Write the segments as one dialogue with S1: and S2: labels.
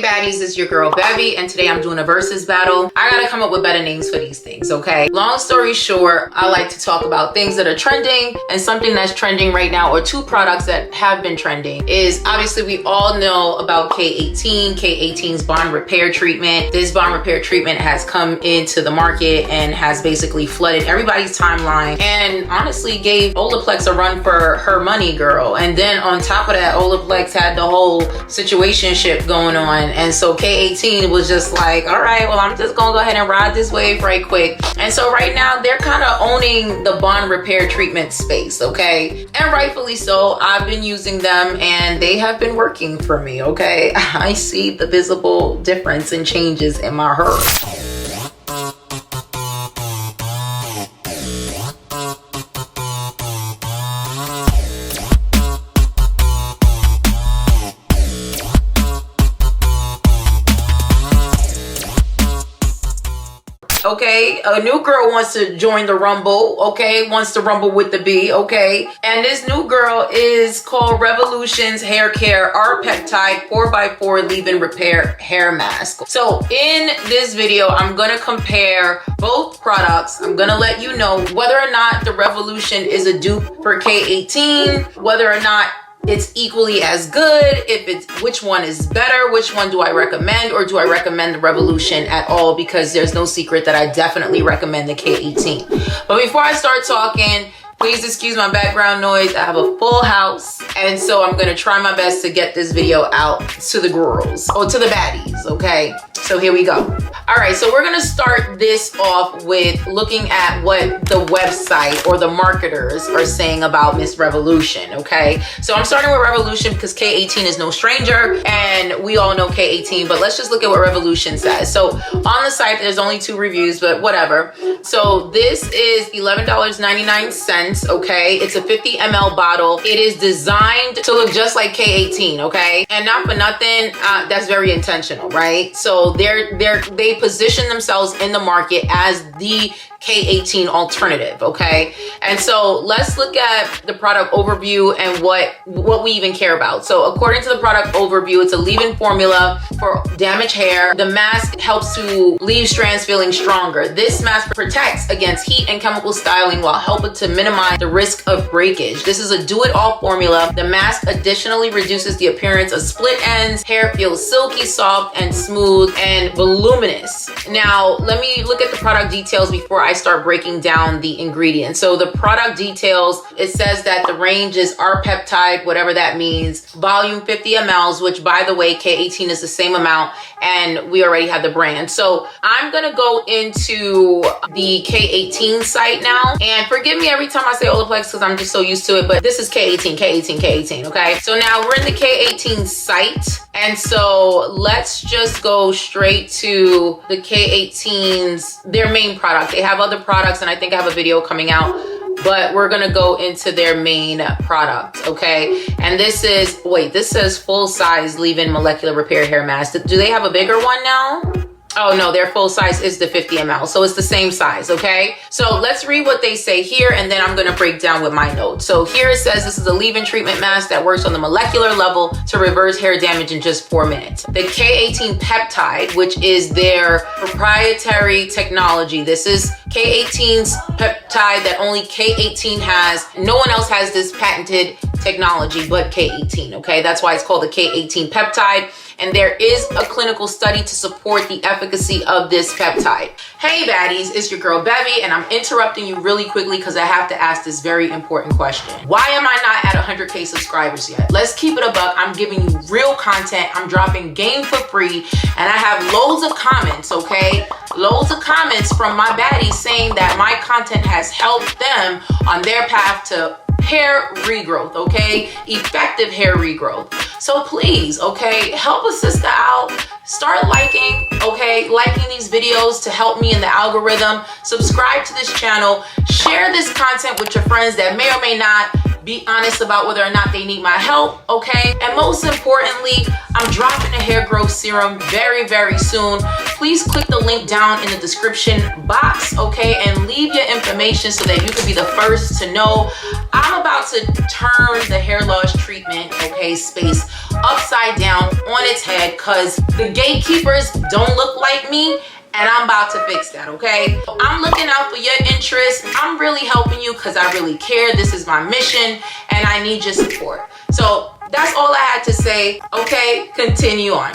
S1: Hey baddies, it's your girl Bevy, and today I'm doing a versus battle. I gotta come up with better names for these things, okay? Long story short, I like to talk about things that are trending, and something that's trending right now, or two products that have been trending, is obviously we all know about K18, K18's bond repair treatment. This bond repair treatment has come into the market and has basically flooded everybody's timeline, and honestly gave Olaplex a run for her money, girl. And then on top of that, Olaplex had the whole situationship going on. And so K18 was just like, all right, well, I'm just gonna go ahead and ride this wave right quick. And so right now they're kind of owning the bond repair treatment space, okay? And rightfully so. I've been using them and they have been working for me, okay? I see the visible difference and changes in my hair. Okay, a new girl wants to join the rumble, okay, wants to rumble with the B, okay, and this new girl is called Revolution's Haircare R-Peptide 4x4 Leave-In Repair Hair Mask. So in this video, I'm gonna compare both products. I'm gonna let you know whether or not the Revolution is a dupe for K18, whether or not it's equally as good, if it's which one is better, which one do I recommend, or do I recommend the Revolution at all? Because there's no secret that I definitely recommend the K18. But before I start talking, please excuse my background noise. I have a full house, and so I'm gonna try my best to get this video out to the girls, or to the baddies, okay? So here we go. All right, so we're gonna start this off with looking at what the website or the marketers are saying about Miss Revolution, okay? So I'm starting with Revolution because K18 is no stranger, and we all know K18, but let's just look at what Revolution says. So on the site, there's only 2 reviews, but whatever. So this is $11.99, okay? It's a 50 ml bottle. It is designed to look just like K18, okay? And not for nothing, that's very intentional, right? So they position themselves in the market as the K18 alternative, okay? And so let's look at the product overview and what we even care about. So according to the product overview, it's a leave-in formula for damaged hair. The mask helps to leave strands feeling stronger. This mask protects against heat and chemical styling while helping to minimize the risk of breakage. This is a do-it-all formula. The mask additionally reduces the appearance of split ends. Hair feels silky, soft, and smooth and voluminous. Now, let me look at the product details before I start breaking down the ingredients. So the product details, it says that the range is R-Peptide, whatever that means, volume 50 mLs, which by the way, K18 is the same amount, and we already have the brand. So I'm gonna go into the K18 site now, and forgive me every time I say Olaplex because I'm just so used to it, but this is K18, okay? So now we're in the K18 site, and so let's just go straight to the K18's, their main product. They have other products, and I think I have a video coming out, but we're gonna go into their main product, okay? And this is, wait, this says full size leave-in molecular repair hair mask. Do they have a bigger one now? Oh no, their full size is the 50 ml, so it's the same size, okay? So let's read what they say here, and then I'm gonna break down with my notes. So here it says this is a leave-in treatment mask that works on the molecular level to reverse hair damage in just 4 minutes. The K18 peptide, which is their proprietary technology. This is K18's peptide that only K18 has. No one else has this patented technology but K18, okay? That's why it's called the K18 peptide. And there is a clinical study to support the efficacy of this peptide. Hey baddies, it's your girl Bevy, and I'm interrupting you really quickly because I have to ask this very important question. Why am I not at 100K subscribers yet? Let's keep it a buck. I'm giving you real content. I'm dropping game for free, and I have loads of comments, okay? Loads of comments from my baddies saying that my content has helped them on their path to hair regrowth, okay? Effective hair regrowth. So please, okay, help a sister out. Start liking, okay? Liking these videos to help me in the algorithm. Subscribe to this channel. Share this content with your friends that may or may not be honest about whether or not they need my help, okay? And most importantly, I'm dropping a hair growth serum very, very soon. Please click the link down in the description box, okay? And leave your information so that you can be the first to know. I'm about to turn the hair loss treatment, okay, space upside down on its head, because the gatekeepers don't look like me, and I'm about to fix that, okay? I'm looking out for your interests. I'm really helping you because I really care. This is my mission, and I need your support. So that's all I had to say, okay? Continue on.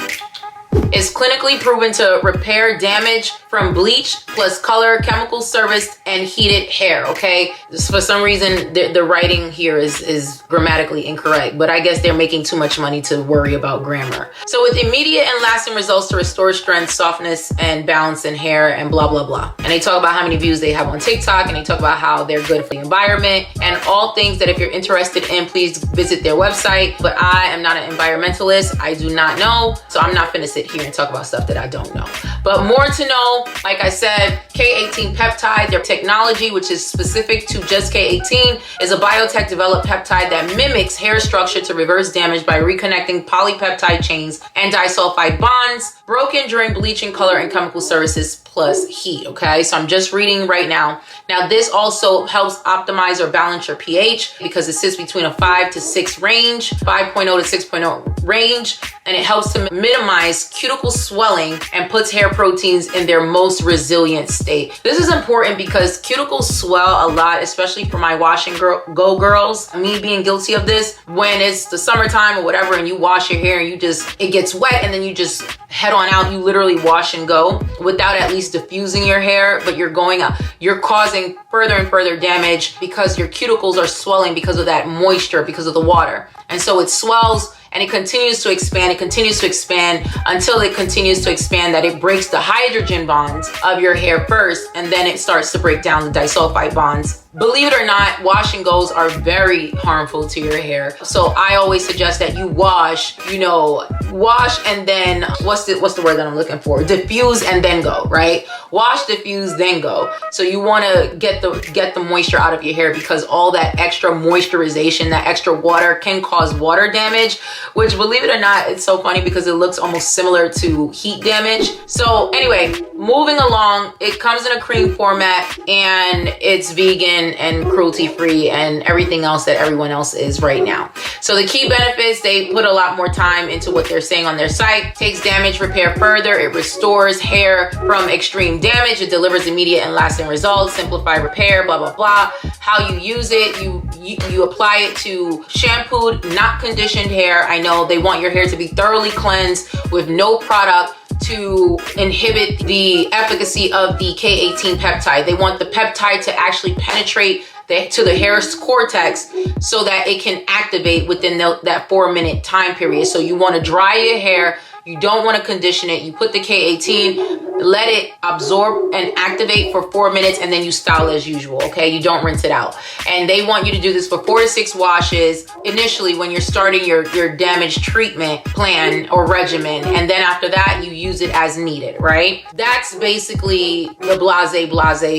S1: It's clinically proven to repair damage from bleach plus color, chemical serviced, and heated hair, okay? For some reason, the writing here is grammatically incorrect, but I guess they're making too much money to worry about grammar. So with immediate and lasting results to restore strength, softness, and balance in hair, and blah, blah, blah. And they talk about how many views they have on TikTok, and they talk about how they're good for the environment, and all things that if you're interested in, please visit their website. But I am not an environmentalist. I do not know, so I'm not finna sit here and talk about stuff that I don't know. But more to know, like I said, K18 peptide, their technology, which is specific to just K18, is a biotech developed peptide that mimics hair structure to reverse damage by reconnecting polypeptide chains and disulfide bonds broken during bleaching, color, and chemical services plus heat, okay? So I'm just reading right now. Now, this also helps optimize or balance your pH because it sits between a 5 to 6 range, 5.0 to 6.0 range, and it helps to minimize cuticle swelling and puts hair proteins in their most resilient state. This is important because cuticles swell a lot, especially for my wash and go girls. Me being guilty of this, when it's the summertime or whatever, and you wash your hair and it gets wet, and then you just head on out, you literally wash and go without at least diffusing your hair, but you're causing further and further damage because your cuticles are swelling because of that moisture, because of the water. And so it swells and it continues to expand. It continues to expand until it continues to expand that it breaks the hydrogen bonds of your hair first, and then it starts to break down the disulfide bonds. Believe it or not, wash and goes are very harmful to your hair. So I always suggest that you wash and then, what's the word that I'm looking for? Diffuse and then go, right? Wash, diffuse, then go. So you want to get the moisture out of your hair, because all that extra moisturization, that extra water can cause water damage, which, believe it or not, it's so funny because it looks almost similar to heat damage. So anyway, moving along, it comes in a cream format and it's vegan and cruelty free and everything else that everyone else is right now. So the key benefits, they put a lot more time into what they're saying on their site. Takes damage repair further. It restores hair from extreme damage. It delivers immediate and lasting results. Simplify repair, blah, blah, blah. How you use it, you apply it to shampooed, not conditioned hair. I know they want your hair to be thoroughly cleansed with no product to inhibit the efficacy of the K18 peptide. They want the peptide to actually penetrate to the hair's cortex so that it can activate within that 4-minute time period. So you want to dry your hair. You don't want to condition it. You put the K18, let it absorb and activate for 4 minutes, and then you style as usual, okay? You don't rinse it out. And they want you to do this for 4 to 6 washes initially when you're starting your damage treatment plan or regimen. And then after that, you use it as needed, right? That's basically the blase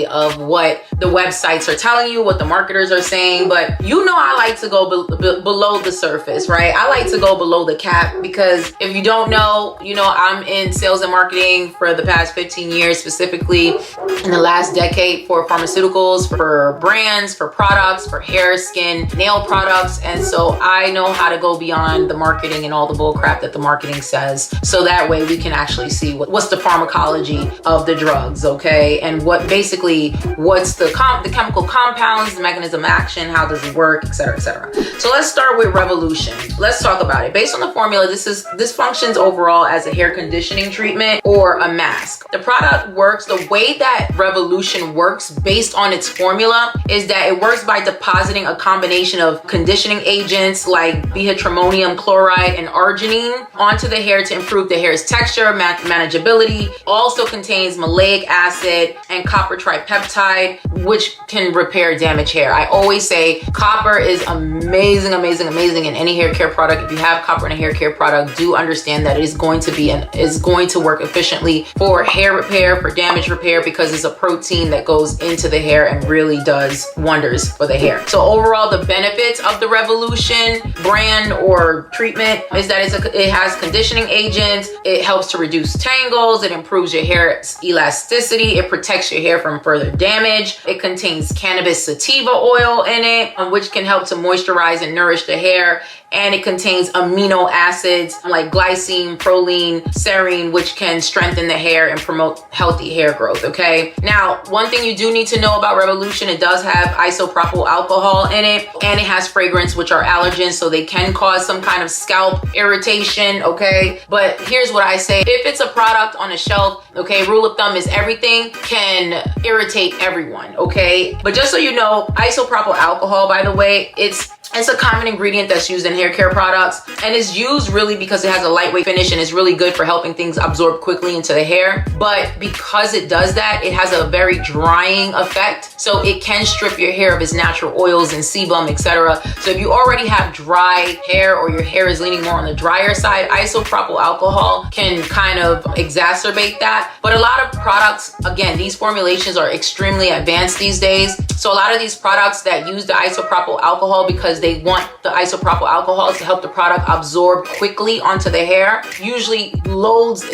S1: of what the websites are telling you, what the marketers are saying. But you know, I like to go below the surface, right? I like to go below the cap, because if you don't know, I'm in sales and marketing for the past 15 years, specifically in the last decade, for pharmaceuticals, for brands, for products, for hair, skin, nail products. And so I know how to go beyond the marketing and all the bull crap that the marketing says. So that way we can actually see what's the pharmacology of the drugs, okay? And what's the chemical compounds, the mechanism of action, how does it work, et cetera, et cetera. So let's start with Revolution. Let's talk about it. Based on the formula, this functions overall as a hair conditioning treatment or a mask. The product works, the way that Revolution works based on its formula is that it works by depositing a combination of conditioning agents like bihydramonium chloride and arginine onto the hair to improve the hair's texture, manageability. Also contains maleic acid and copper tripeptide, which can repair damaged hair. I always say copper is amazing in any hair care product. If you have copper in a hair care product, do understand that it is going to work efficiently for hair repair, for damage repair, because it's a protein that goes into the hair and really does wonders for the hair. So overall, the benefits of the Revolution brand or treatment is that it has conditioning agents, it helps to reduce tangles, it improves your hair's elasticity, it protects your hair from further damage, it contains cannabis sativa oil in it, which can help to moisturize and nourish the hair, and it contains amino acids like glycine, proline, serine, which can strengthen the hair and promote healthy hair growth, okay? Now, one thing you do need to know about Revolution, it does have isopropyl alcohol in it, and it has fragrance, which are allergens, so they can cause some kind of scalp irritation, okay? But here's what I say, if it's a product on a shelf, okay, rule of thumb is everything can irritate everyone, okay? But just so you know, isopropyl alcohol, by the way, it's a common ingredient that's used in hair care products, and it's used really because it has a lightweight finish and it's really good for helping things absorb quickly into the hair. But because it does that, it has a very drying effect, so it can strip your hair of its natural oils and sebum, etc. So if you already have dry hair or your hair is leaning more on the drier side, isopropyl alcohol can kind of exacerbate that. But a lot of products, again, these formulations are extremely advanced these days, so a lot of these products that use the isopropyl alcohol, because they want the isopropyl alcohol to help the product absorb quickly onto the hair, usually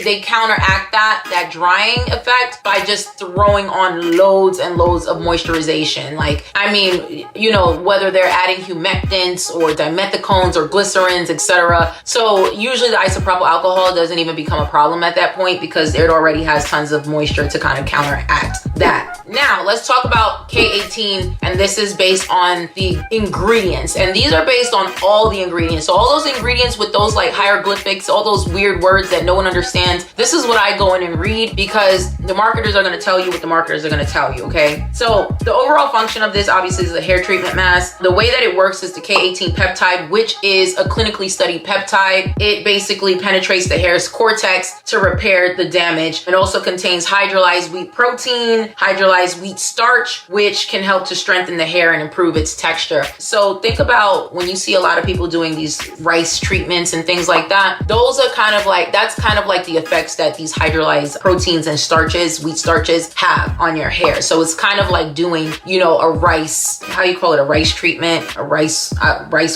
S1: they counteract that drying effect by just throwing on loads and loads of moisturization. Like, I mean, you know, whether they're adding humectants or dimethicones or glycerins, etc. So usually the isopropyl alcohol doesn't even become a problem at that point because it already has tons of moisture to kind of counteract that. Now, let's talk about K18, and this is based on the ingredients, and these are based on all the ingredients. So all those ingredients with those like hieroglyphics, all those weird words that no one understands, this is what I go in and read, because the marketers are going to tell you what the marketers are going to tell you, okay? So the overall function of this obviously is a hair treatment mask. The way that it works is the K18 peptide, which is a clinically studied peptide. It basically penetrates the hair's cortex to repair the damage. It also contains hydrolyzed wheat protein, hydrolyzed wheat starch, which can help to strengthen the hair and improve its texture. So think about when you see a lot of people doing these rice treatments and things like that, those are kind of like, that's kind of like the effects that these hydrolyzed proteins and starches, wheat starches, have on your hair. So it's kind of like doing, you know, a rice, how you call it, a rice treatment, a rice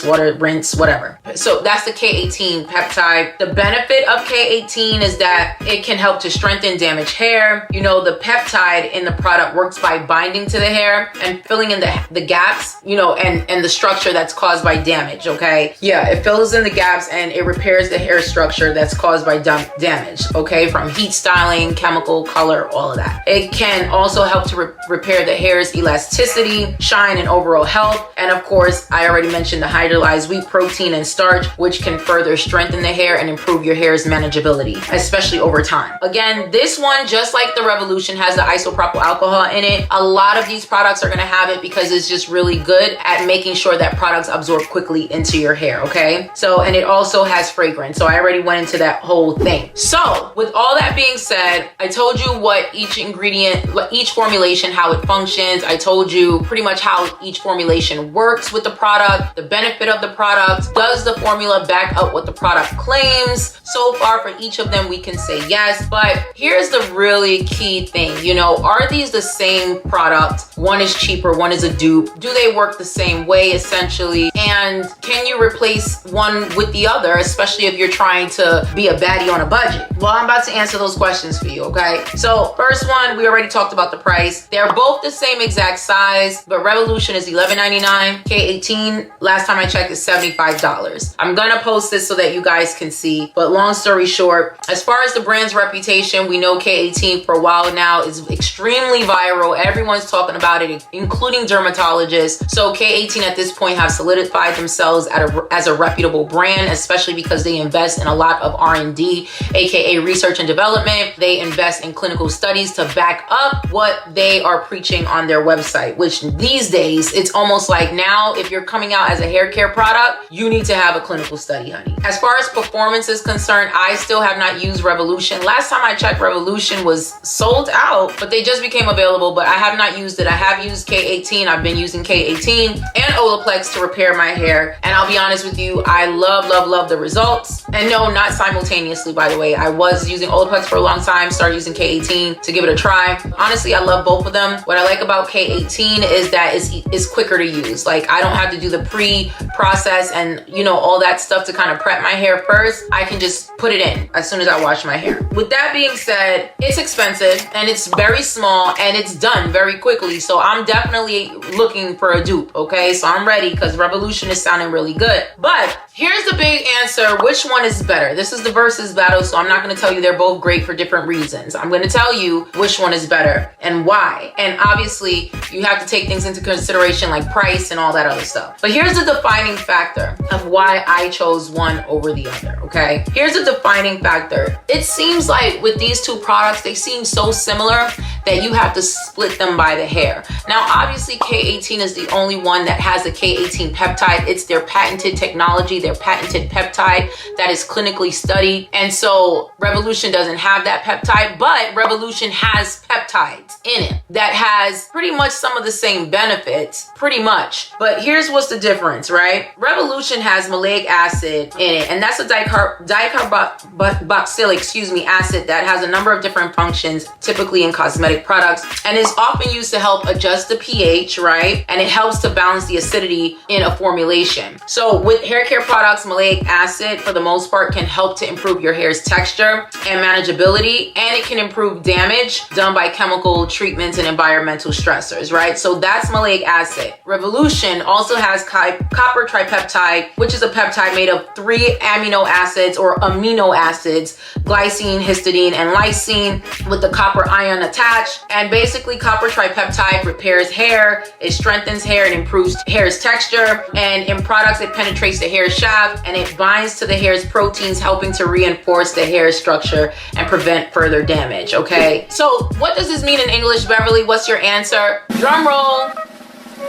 S1: water rinse, whatever. So that's the K18 peptide. The benefit of K18 is that it can help to strengthen damaged hair. You know, the peptide in the product works by binding to the hair and filling in the gaps, you know, and the structure that's caused by damage, okay? Yeah, it fills in the gaps and it repairs the hair structure that's caused by damage, okay? From heat styling, chemical, color, all of that. It can also help to repair the hair's elasticity, shine, and overall health. And of course, I already mentioned the hydrolyzed wheat protein and starch, which can further strengthen the hair and improve your hair's manageability, especially over time. Again, this one, just like the Revolution, has the isopropyl alcohol in it. A lot of these products are going to have it because it's just really good at making sure that products absorb quickly into your hair, okay? So, and it also has fragrance. So I already went into that whole thing. So with all that being said, I told you what each ingredient, each formulation, how it functions. I told you pretty much how each formulation works with the product, the benefit of the product. Does the formula back up what the product claims? So far for each of them, we can say yes, but here's the really key thing. You know, are these the same product? One is cheaper, one is a dupe. Do they work the same way essentially? And can you replace one with the other, especially if you're trying to be a baddie on a budget? Well, I'm about to answer those questions for you, okay? So first one, we already talked about the price. They're both the same exact size, but Revolution is $11.99. K18, last time I checked, is $75. I'm gonna post this so that you guys can see, but long story short, as far as the brand's reputation, we know K18 for a while now is extremely viral. Everyone's talking about it, including dermatologists. So K18 at this point have solidified themselves as a reputable brand, especially because they invest in a lot of R&D, aka research and development. They invest in clinical studies to back up what they are preaching on their website, which these days, it's almost like now if you're coming out as a hair care product, you need to have a clinical study, honey. As far as performance is concerned, I still have not used Revolution. Last time I checked, Revolution was sold out, but they just just became available, but I have not used it. I have used K18. I've been using K18 and Olaplex to repair my hair. And I'll be honest with you, I love the results. And no, not simultaneously, by the way. I was using Olaplex for a long time, started using K18 to give it a try. Honestly, I love both of them. What I like about K18 is that it's quicker to use. Like, I don't have to do the pre-process and, you know, all that stuff to kind of prep my hair first. I can just put it in as soon as I wash my hair. With that being said, it's expensive and it's very small and it's done very quickly. So I'm definitely looking for a dupe, okay? So I'm ready because Revolution is sounding really good. But here's the big answer. Which one is better? This is the versus battle, so I'm not going to tell you they're both great for different reasons. I'm going to tell you which one is better and why. And obviously, you have to take things into consideration like price and all that other stuff. But here's the defining factor of why I chose one over the other, okay? Here's the defining factor. It seems like with these two products, they seem so similar that you have to split them by the hair. Now, obviously, K18 is the only one that has a K18 peptide. It's their patented technology, their patented peptide that is clinically studied. And so Revolution doesn't have that peptide, but Revolution has peptides in it that has pretty much some of the same benefits, pretty much. But here's what's the difference, right? Revolution has maleic acid in it, and that's a dicarboxylic acid that has a number of different functions, typically in cosmetic products, and is often used to help adjust the pH, right? And it helps to balance the acidity in a formulation. So with hair care products, maleic acid, for the most part, can help to improve your hair's texture and manageability, and it can improve damage done by chemical treatments and environmental stressors, right? So that's maleic acid. Revolution also has copper tripeptide, which is a peptide made of 3 amino acids or amino acids, glycine, histidine, and lysine, with the copper ion attached. And basically, copper tripeptide repairs hair, it strengthens hair and improves hair's texture. And in products, it penetrates the hair shaft and it binds to the hair's proteins, helping to reinforce the hair structure and prevent further damage, okay? So what does this mean in English, Beverly? What's your answer? Drum roll.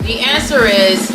S1: The answer is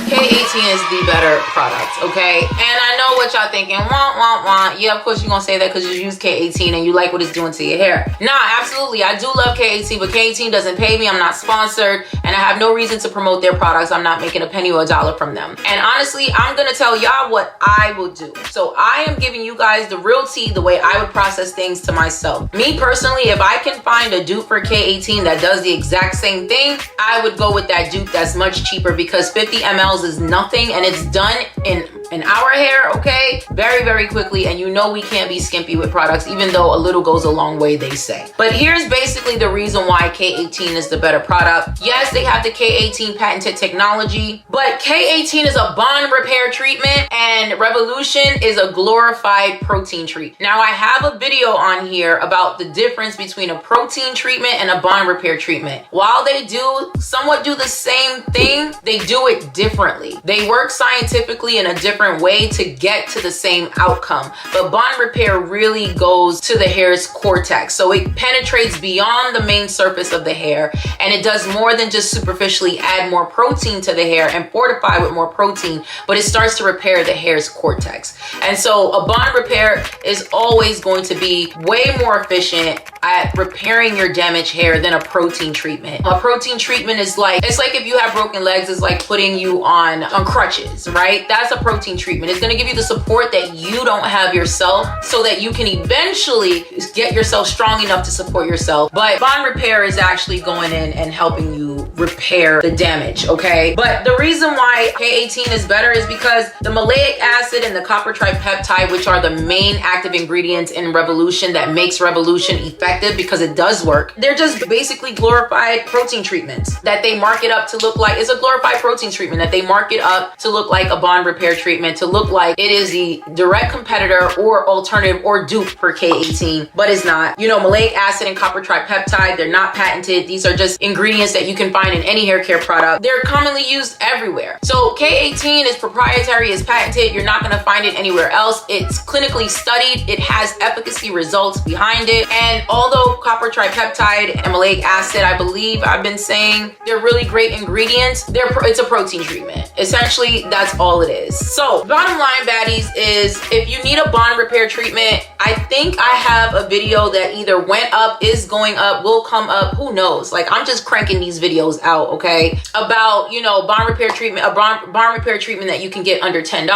S1: K18 is the better product, okay? And I know what y'all thinking, wah. Yeah, of course you're gonna say that because you use K18 and you like what it's doing to your hair. Nah, absolutely, I do love K18, but K18 doesn't pay me. I'm not sponsored, and I have no reason to promote their products. I'm not making a penny or a dollar from them. And honestly, I'm gonna tell y'all what I will do. So I am giving you guys the real tea, the way I would process things to myself. Me personally, if I can find a dupe for K18 that does the exact same thing, I would go with that dupe that's much cheaper, because 50 ml is nothing and it's done in our hair, okay, very quickly. And you know we can't be skimpy with products, even though a little goes a long way, they say. But here's basically the reason why K18 is the better product. Yes, they have the K18 patented technology, but K18 is a bond repair treatment and Revolution is a glorified protein treatment. Now, I have a video on here about the difference between a protein treatment and a bond repair treatment. While they do somewhat do the same thing, they do it differently. They work scientifically in a different way to get to the same outcome. But bond repair really goes to the hair's cortex. So it penetrates beyond the main surface of the hair, and it does more than just superficially add more protein to the hair and fortify with more protein, but it starts to repair the hair's cortex. And so a bond repair is always going to be way more efficient at repairing your damaged hair than a protein treatment. A protein treatment is like, it's like if you have broken legs, it's like putting you on crutches, right? That's a protein treatment. It's gonna give you the support that you don't have yourself so that you can eventually get yourself strong enough to support yourself. But bond repair is actually going in and helping you repair the damage, okay? But the reason why K18 is better is because the maleic acid and the copper tripeptide, which are the main active ingredients in Revolution that makes Revolution effective, because it does work, they're just basically glorified protein treatments that they market up to look like, it's a glorified protein treatment that they market up to look like a bond repair treatment, to look like it is the direct competitor or alternative or dupe for K18, but it's not. You know, maleic acid and copper tripeptide, they're not patented. These are just ingredients that you can find in any hair care product. They're commonly used everywhere. So K18 is proprietary, is patented. You're not gonna find it anywhere else. It's clinically studied. It has efficacy results behind it. And although copper tripeptide and maleic acid, I believe I've been saying, they're really great ingredients, it's a protein treatment. Essentially, that's all it is. So bottom line, baddies, is if you need a bond repair treatment, I think I have a video that either went up, is going up, will come up, who knows. Like, I'm just cranking these videos out, okay, about, you know, bond repair treatment, a bond repair treatment that you can get under $10.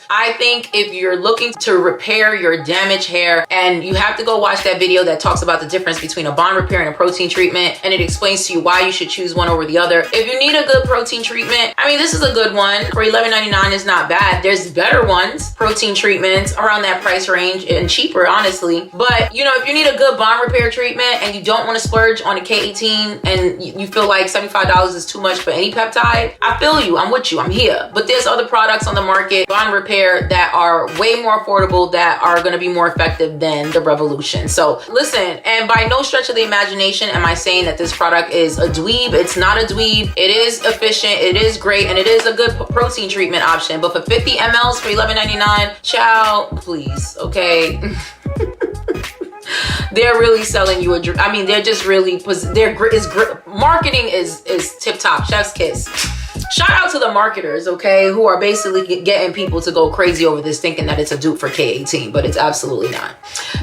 S1: I think if you're looking to repair your damaged hair, and you have to go watch that video that talks about the difference between a bond repair and a protein treatment, and it explains to you why you should choose one over the other. If you need a good protein treatment, I mean, this is a good one. For $11.99 is not bad. There's better ones, protein treatments around that price range and cheaper, honestly. But, you know, if you need a good bond repair treatment and you don't want to splurge on a K18 and you feel like $75 is too much for any peptide, I feel you. I'm with you. I'm here. But there's other products on the market, bond repair, that are way more affordable, that are going to be more effective than the Revolution. So listen, and by no stretch of the imagination am I saying that this product is a dweeb. It's not a dweeb. It is efficient. It is great. And it is a good protein treatment option. But for 50 mLs for $11.99, child, please, okay? They're really selling you a dream. I mean, they're just really, marketing is tip top, chef's kiss. Shout out to the marketers, okay, who are basically getting people to go crazy over this, thinking that it's a dupe for K18, but it's absolutely not.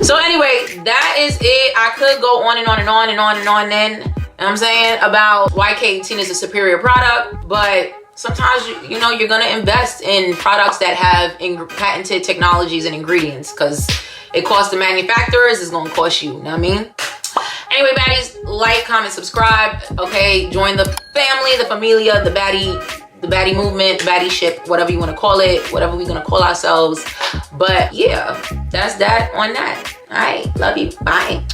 S1: So anyway, that is it. I could go on and on and on and on and on then, you know what I'm saying, about why K18 is a superior product, but sometimes, you know, you're going to invest in products that have patented technologies and ingredients, because it costs the manufacturers, it's going to cost you, you know what I mean? Anyway, baddies, like, comment, subscribe, okay? Join the family, the familia, the baddie movement, baddie ship, whatever you want to call it, whatever we're going to call ourselves. But yeah, that's that on that. All right, love you. Bye.